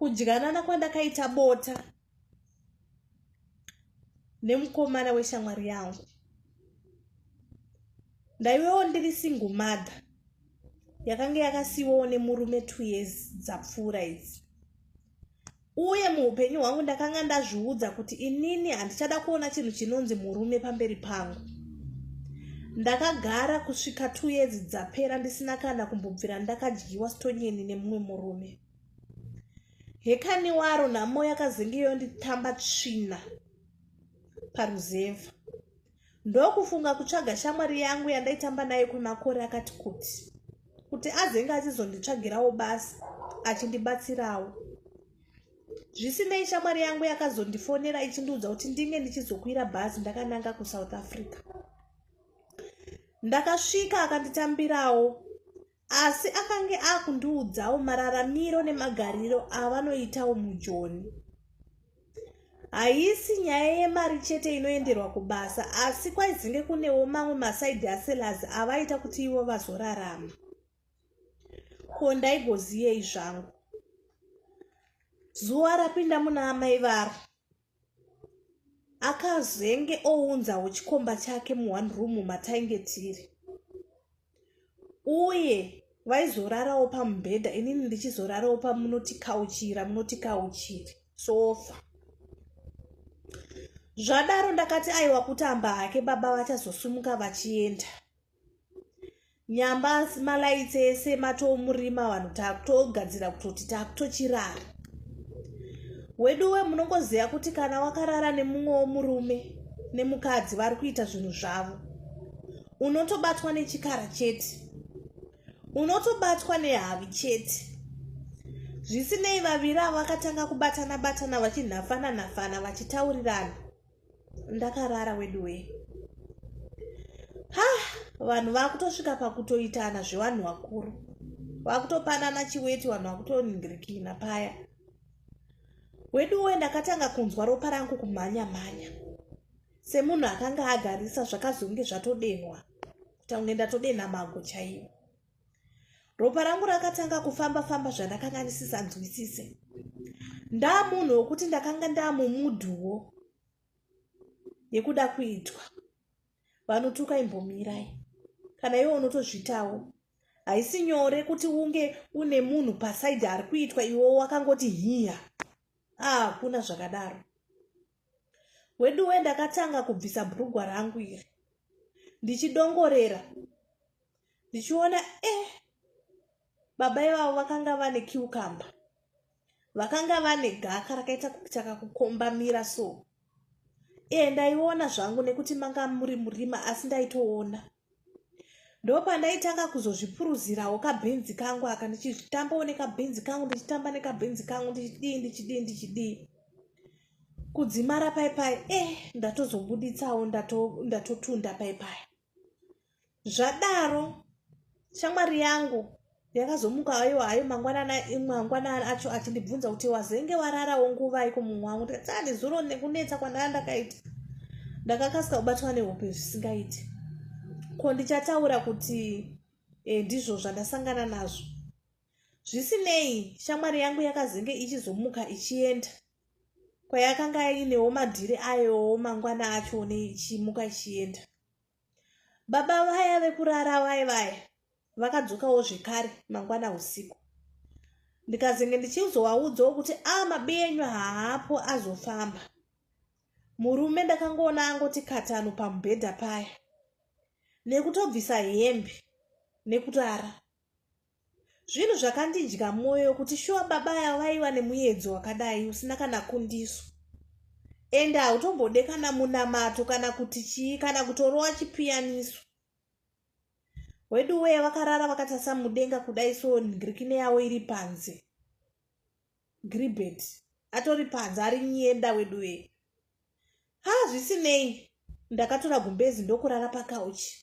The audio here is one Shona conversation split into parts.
Kudyanana kwandakaita bota nemukomana weshamwari yangu. Ndaiwewo ndiri single mother yakanga yakasiwawo nemurume 2 years dzapfuura idzi. Uye muupenyu hwangu ndakanga ndazviudza kuti inini handichada kuona chinhu chinonzi murume pamberi pangu. Ndakagara kusvika 2 years dzapera ndisina kana kumbobvira ndakadyiwa stonyeni nemumwe murume. Hekani waro nhamo yakazenge yonditamba tsvina paruzevha. Ndokufunga kutsvaga shamwari yangu yandaitamba naye kwemakore akati kuti azenge achizonditsvagirawo basi achindibatsirawo. Zvisinei shamwari yangu yakazondifonera ichindiudza kuti ndinge ndichizokwira bhazi ndakananga kuSouth Africa. Ndakasvika akanditambirawo, asi akange akundiudzawo mararamiro nemagariro avanoitawo mujoni. Haisi nyaya yemari chete inoenderwa kubasa, asi kwaizenge kunewo mamwe masaidi hustlers avaita kuti ivo vazorarama. Ko ndaigoziyei zvangu. Zuva rapinda muna amai varo, akazenge ounzawo chikomba chake mu1 room matainge tiri. Uye vaizorarawo pamubhedha, inini ndichizorarawo pamunoti kauchiri sofa. Zvadaro ndakati aiwa kutamba hake baba vachazosumuka vachienda. Nyamba malaitsi ese matomurima vanhu takutogadzira kutoti takutochirara. Weduwe munongoziva kuti kana wakarara nemumwe murume nemukadzi vari kuita zvinhu zvavo, unotobatwa nechikara chete, unotobatwa nehavi chete. Zvisinei vaviri ava vakatanga kubatana vachinhafana vachitaurirana. Ndakarara weduwe. Vanhu vakutosvika pakutoitana zvevanhu vakuru. Vakutopanana chiweti, vanhu vakutoningirikina paya. Weduwe ndakatanga kunzwa ropa rangu kumhanya. Semunhu akanga agarisa zvakazonge zvatodenwa. Kutange ndatodenha mago chaiwo. Ropa rangu rakatanga kufamba zvandakanga ndisisanzwisise. Ndamunhu wokuti ndakanga ndamumudhuwo yekuda kuitwa. Vanotuka imbomirai. Kana iwe unotozvitawo. Haisi nyore kuti unge une munhu pasaidi ari kuitwa iwo wakangoti hiya. Kuna zvakadaro. Weduwe ndakatanga kubvisa bhurugwa rangu iri. Ndichidongorera. Ndichiona baba ivavo vakanga vane cucumber. Vakanga vane gaka rakaita kukombamira so. Ndaiona zvangu nekuti manga muri murima asi ndaitoona. Ndopa ndaitanga kuzozvipuruzirawo kabhenzi kangu aka ndichitambawo nekabhenzi kangu ndichitamba nekabhenzi kangu ndichidii. Kudzimara paipai ndatozobuditsawo ndatotunda paipai. Zvadaro shamwari yangu yakazomuka hayo mangwanana acho achindibvunza kuti wazenge wararawo nguva iko mumwe wangu. Ndikati zuro nekunetsa kwandakaita. Ndakakasika kubatwa nehope zvisingaiti. Ko ndichataura kuti ndizvo zvandasangana nazvo. Zvisinei shamwari yangu yakazenge ichizomuka ichienda. Kwayakanga inewo madhiri ayowo mangwana acho ichimuka ichienda. Baba vaya vekurara vaya vakadzokawo zvekare mangwana usiku. Ndikazenge ndichizovaudzawo kuti mabenywa haapo azofamba. Murume ndakangoona angoti katano pamubhedha paya. Nekutobvisa hembe nekutara. Zvinhu zvakandidya mwoyo kuti shuwa baba yavaiva nemuyedzo wakadai usina kana kundiso. Ende hautombode kana munamato kana kuti chii kana kutorowa chipiyaniso. Weduwe vakarara vakatasa mudenga kudai so ngirikine yavo iri panze. Gribet atori panze ari nyenda weduwe. Zvisinei ndakatora gumbezi ndokurara pakauchi.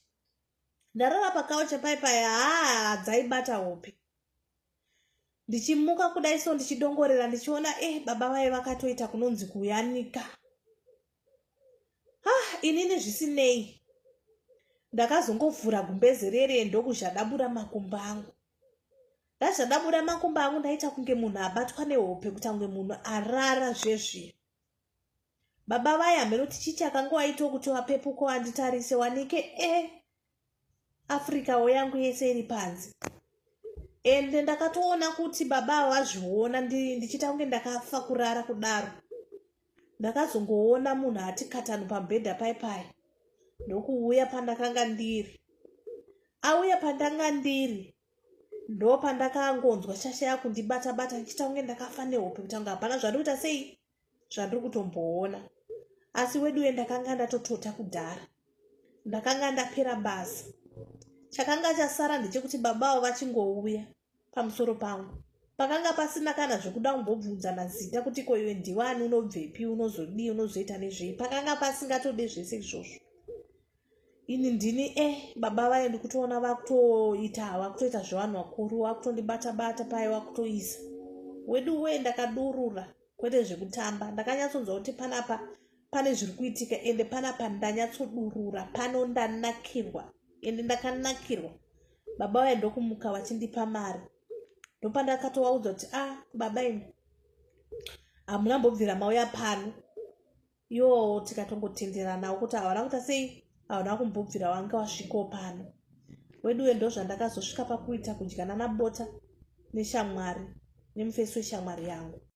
Ndarara pakauchi paipai dzaibata hope. Ndichimuka kudai so ndichidongorera ndichiona baba vaye vakatoita kunonzi kuyanika. Inini zvisinei ndakazongovhura gumbezi rere ndokuzhadabura makumbo angu. ndazvadabuda makumba angu ndaita kunge munhu abatwa nehope kuti kunge munhu arara zvezvi. Baba vayambira kuti chichaka waito kuti wapepuko anditarise wanike Afrika yangu yese iri panze. Ende ndakatoona kuti baba wazviona ndichita kunge ndakafa kurara kudaro. Ndakazongoona munhu ati katanu pabhedha paipai ndokuuya pandakanga ndiri. Auya pandanga ndiri ndo pandakangonzwa shasha yakundibata ndichita kunge ndakafa nehope kuti hapana zvandiri kuita sei zvandiri kutomboona. Asi wedu ndakanga ndatotota kudhara. Ndakanga ndapera basa. Chakanga chasara ndechekuti baba vachingouya pamusoro pangu. Pakanga pasina kana zvekuda kumbobvunzana zita kuti ko iwe ndiwani, unobvepi, unozodii, unozoita nezvei. Pakanga pasingatodi zvese izvozvo. Ini ndini baba vaye ndikutoona vakutoita zvevanhu vakuru, vakutondibata pai vakutoisa. Wedu ndakadurura kwete zvekutamba. Ndakanyatsonzwa kuti panapa pane zviri kuitika ende panapa ndanyatsodurura, pano ndanakirwa ende ndakanakirwa. Baba vaye ndokumuka vachindipa mari. Ndopandakatovaudza kuti baba imi hamuna mbobvira mauya pano. Iwo tikatongotenderanawo kuti havana kuita sei, havana kumbobvira wanga wasvikawo pano. Wedu ndo zvandakazosvika pakuita kudyanana bota neshamwari nemufesi weshamwari yangu.